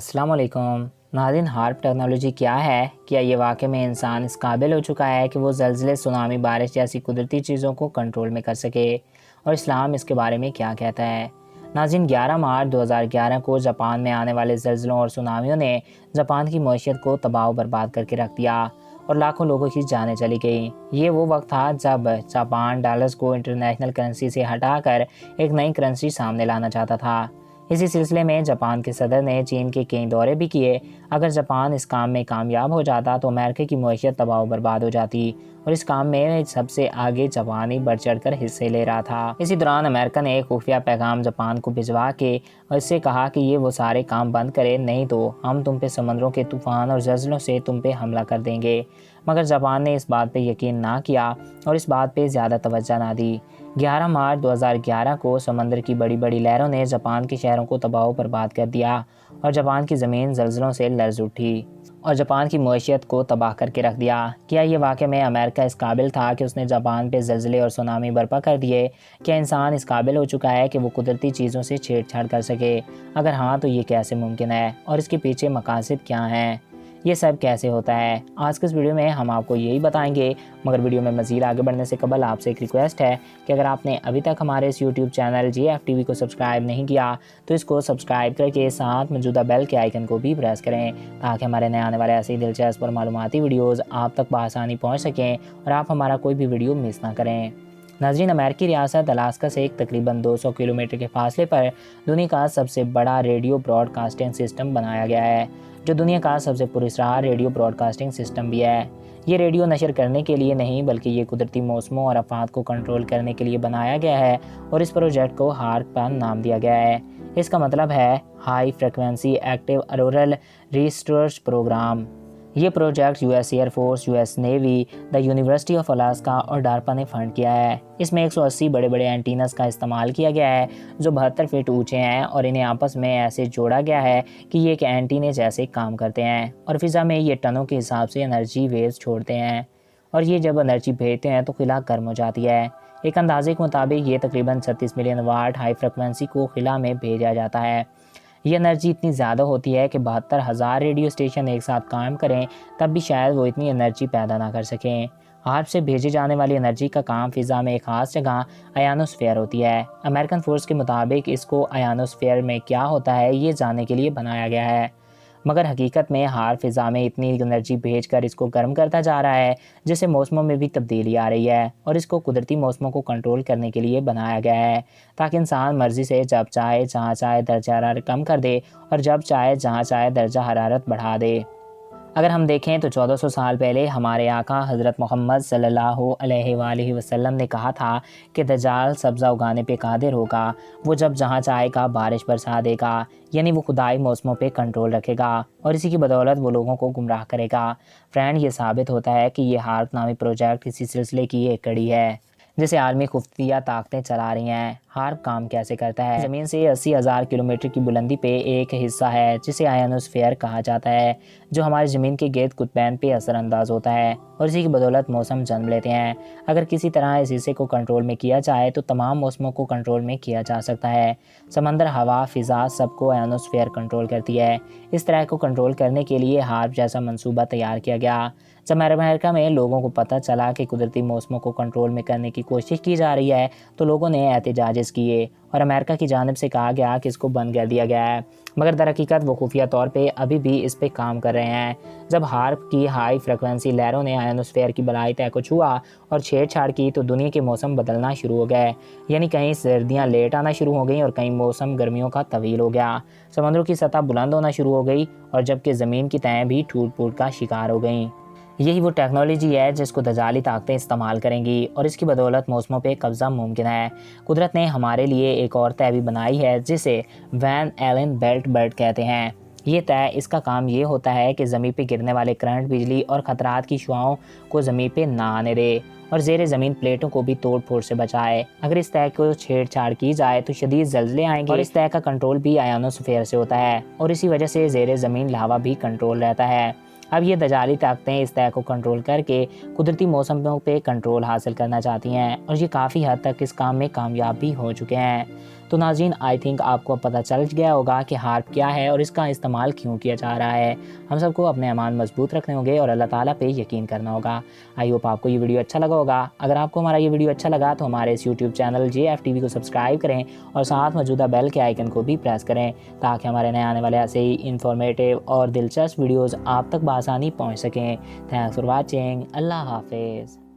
السلام علیکم ناظرین، ہارپ ٹیکنالوجی کیا ہے؟ کیا یہ واقعی میں انسان اس قابل ہو چکا ہے کہ وہ زلزلے، سونامی، بارش جیسی قدرتی چیزوں کو کنٹرول میں کر سکے؟ اور اسلام اس کے بارے میں کیا کہتا ہے؟ ناظرین، 11 مارچ 2011 کو جاپان میں آنے والے زلزلوں اور سونامیوں نے جاپان کی معیشت کو تباہ و برباد کر کے رکھ دیا اور لاکھوں لوگوں کی جانیں چلی گئیں۔ یہ وہ وقت تھا جب جاپان ڈالرز کو انٹرنیشنل کرنسی سے ہٹا کر ایک نئی کرنسی سامنے لانا چاہتا تھا۔ اسی سلسلے میں جاپان کے صدر نے چین کے کئی دورے بھی کیے۔ اگر جاپان اس کام میں کامیاب ہو جاتا تو امریکہ کی معیشت تباہ و برباد ہو جاتی، اور اس کام میں سب سے آگے جاپان ہی بڑھ چڑھ کر حصے لے رہا تھا۔ اسی دوران امریکہ نے ایک خفیہ پیغام جاپان کو بھجوا کے اور اس سے کہا کہ یہ وہ سارے کام بند کرے، نہیں تو ہم تم پہ سمندروں کے طوفان اور زلزلوں سے تم پہ حملہ کر دیں گے۔ مگر جاپان نے اس بات پہ یقین نہ کیا اور اس بات پہ زیادہ توجہ نہ دی۔ 11 مارچ 2011 کو سمندر کی بڑی بڑی لہروں نے جاپان کے شہروں کو تباہ و برباد کر دیا اور جاپان کی زمین زلزلوں سے لرز اٹھی اور جاپان کی معیشت کو تباہ کر کے رکھ دیا۔ کیا یہ واقعہ میں امریکہ اس قابل تھا کہ اس نے جاپان پہ زلزلے اور سونامی برپا کر دیے؟ کیا انسان اس قابل ہو چکا ہے کہ وہ قدرتی چیزوں سے چھیڑ چھاڑ کر سکے؟ اگر ہاں تو یہ کیسے ممکن ہے اور اس کے پیچھے مقاصد کیا ہیں؟ یہ سب کیسے ہوتا ہے؟ آج کے اس ویڈیو میں ہم آپ کو یہی بتائیں گے، مگر ویڈیو میں مزید آگے بڑھنے سے قبل آپ سے ایک ریکویسٹ ہے کہ اگر آپ نے ابھی تک ہمارے اس یوٹیوب چینل GFTV کو سبسکرائب نہیں کیا تو اس کو سبسکرائب کر کے ساتھ موجودہ بیل کے آئیکن کو بھی پریس کریں تاکہ ہمارے نئے آنے والے ایسے ہی دلچسپ اور معلوماتی ویڈیوز آپ تک بآسانی پہنچ سکیں اور آپ ہمارا کوئی بھی ویڈیو مس نہ کریں۔ ناظرین، امریکی ریاست الاسکا سے ایک تقریباً 200 کلومیٹر کے فاصلے پر دنیا کا سب سے بڑا ریڈیو براڈ کاسٹنگ سسٹم بنایا گیا ہے، جو دنیا کا سب سے پراسرار ریڈیو براڈ کاسٹنگ سسٹم بھی ہے۔ یہ ریڈیو نشر کرنے کے لیے نہیں بلکہ یہ قدرتی موسموں اور آفات کو کنٹرول کرنے کے لیے بنایا گیا ہے، اور اس پروجیکٹ کو ہارپ کا نام دیا گیا ہے۔ اس کا مطلب ہے ہائی فریکوینسی ایکٹیو آرورل ریسٹرچ پروگرام۔ یہ project US air force, US navy, the university of Alaska اور ڈارپا نے فنڈ کیا ہے۔ اس میں 180 بڑے بڑے اینٹینز کا استعمال کیا گیا ہے جو 72 فٹ اونچے ہیں، اور انہیں آپس میں ایسے جوڑا گیا ہے کہ یہ ایک اینٹینے جیسے کام کرتے ہیں، اور فضا میں یہ ٹنوں کے حساب سے انرجی ویوز چھوڑتے ہیں، اور یہ جب انرجی بھیجتے ہیں تو خلا گرم ہو جاتی ہے۔ ایک اندازے کے مطابق یہ تقریباً 36 ملین واٹ ہائی فریکوینسی کو خلا میں بھیجا جاتا ہے۔ یہ انرجی اتنی زیادہ ہوتی ہے کہ 72,000 ریڈیو اسٹیشن ایک ساتھ کام کریں تب بھی شاید وہ اتنی انرجی پیدا نہ کر سکیں۔ ہارپ سے بھیجی جانے والی انرجی کا کام فضا میں ایک خاص جگہ آیانوسفیئر ہوتی ہے۔ امریکن فورس کے مطابق اس کو آیانوسفیئر میں کیا ہوتا ہے یہ جاننے کے لیے بنایا گیا ہے، مگر حقیقت میں ہارپ فضا میں اتنی انرجی بھیج کر اس کو گرم کرتا جا رہا ہے جس سے موسموں میں بھی تبدیلی آ رہی ہے، اور اس کو قدرتی موسموں کو کنٹرول کرنے کے لیے بنایا گیا ہے تاکہ انسان مرضی سے جب چاہے جہاں چاہے درجہ حرارت کم کر دے اور جب چاہے جہاں چاہے درجہ حرارت بڑھا دے۔ اگر ہم دیکھیں تو 1400 سال پہلے ہمارے آقا حضرت محمد صلی اللہ علیہ وآلہ وسلم نے کہا تھا کہ دجال سبزہ اگانے پہ قادر ہوگا، وہ جب جہاں چاہے گا بارش برسا دے گا، یعنی وہ خدائی موسموں پہ کنٹرول رکھے گا اور اسی کی بدولت وہ لوگوں کو گمراہ کرے گا۔ فرینڈ، یہ ثابت ہوتا ہے کہ یہ ہارپ نامی پروجیکٹ اسی سلسلے کی ایک کڑی ہے جسے عالمی خفیہ طاقتیں چلا رہی ہیں۔ ہارپ کام کیسے کرتا ہے؟ زمین سے 80,000 کلومیٹر کی بلندی پہ ایک حصہ ہے جسے آیانوسفیئر کہا جاتا ہے، جو ہماری زمین کے گرد قطبین پہ اثر انداز ہوتا ہے اور اسی کی بدولت موسم جنم لیتے ہیں۔ اگر کسی طرح اس حصے کو کنٹرول میں کیا جائے تو تمام موسموں کو کنٹرول میں کیا جا سکتا ہے۔ سمندر، ہوا، فضا، سب کو آیانوسفیئر کنٹرول کرتی ہے۔ اس طرح کو کنٹرول کرنے کے لیے ہارپ جیسا منصوبہ تیار کیا گیا۔ جب امریکہ میں لوگوں کو پتہ چلا کہ قدرتی موسموں کو کنٹرول میں کرنے کی کوشش کی جا رہی ہے تو لوگوں نے احتجاج کیے اور امریکہ کی جانب سے کہا گیا کہ اس کو بند کر دیا گیا ہے، مگر در حقیقت وہ خفیہ طور پہ ابھی بھی اس پہ کام کر رہے ہیں۔ جب ہارپ کی ہائی فریکوینسی لہروں نے آیانوسفیئر کی بالائی تہہ کو چھوا اور چھیڑ چھاڑ کی تو دنیا کے موسم بدلنا شروع ہو گئے، یعنی کہیں سردیاں لیٹ آنا شروع ہو گئیں اور کہیں موسم گرمیوں کا طویل ہو گیا۔ سمندروں کی سطح بلند ہونا شروع ہو گئی اور جبکہ زمین کی تہیں بھی ٹوٹ پھوٹ کا شکار ہو گئیں۔ یہی وہ ٹیکنالوجی ہے جس کو دجالی طاقتیں استعمال کریں گی اور اس کی بدولت موسموں پہ قبضہ ممکن ہے۔ قدرت نے ہمارے لیے ایک اور تہہ بھی بنائی ہے جسے وین ایلن بیلٹ کہتے ہیں۔ یہ تہہ، اس کا کام یہ ہوتا ہے کہ زمین پہ گرنے والے کرنٹ، بجلی اور خطرات کی شعاؤں کو زمین پہ نہ آنے دے اور زیر زمین پلیٹوں کو بھی توڑ پھوڑ سے بچائے۔ اگر اس تہہ کو چھیڑ چھاڑ کی جائے تو شدید زلزلے آئیں گے، اور اس تہہ کا کنٹرول بھی آیانوسفیئر سے ہوتا ہے اور اسی وجہ سے زیر زمین لاوا بھی کنٹرول رہتا ہے۔ اب یہ دجالی طاقتیں اس تہہ کو کنٹرول کر کے قدرتی موسموں پہ کنٹرول حاصل کرنا چاہتی ہیں اور یہ کافی حد تک اس کام میں کامیاب بھی ہو چکے ہیں۔ تو ناظرین آئی تھنک آپ کو پتہ چل گیا ہوگا کہ ہارپ کیا ہے اور اس کا استعمال کیوں کیا جا رہا ہے۔ ہم سب کو اپنے ایمان مضبوط رکھنے ہوں گے اور اللہ تعالیٰ پہ یقین کرنا ہوگا۔ آئی ہوپ آپ کو یہ ویڈیو اچھا لگا ہوگا۔ اگر آپ کو ہمارا یہ ویڈیو اچھا لگا تو ہمارے اس یوٹیوب چینل JF TV کو سبسکرائب کریں اور ساتھ موجودہ بیل کے آئیکن کو بھی پریس کریں تاکہ ہمارے نئے آنے والے ایسے ہی انفارمیٹیو اور دلچسپ ویڈیوز آپ تک بآسانی پہنچ سکیں۔ Thanks for watching. اللہ حافظ۔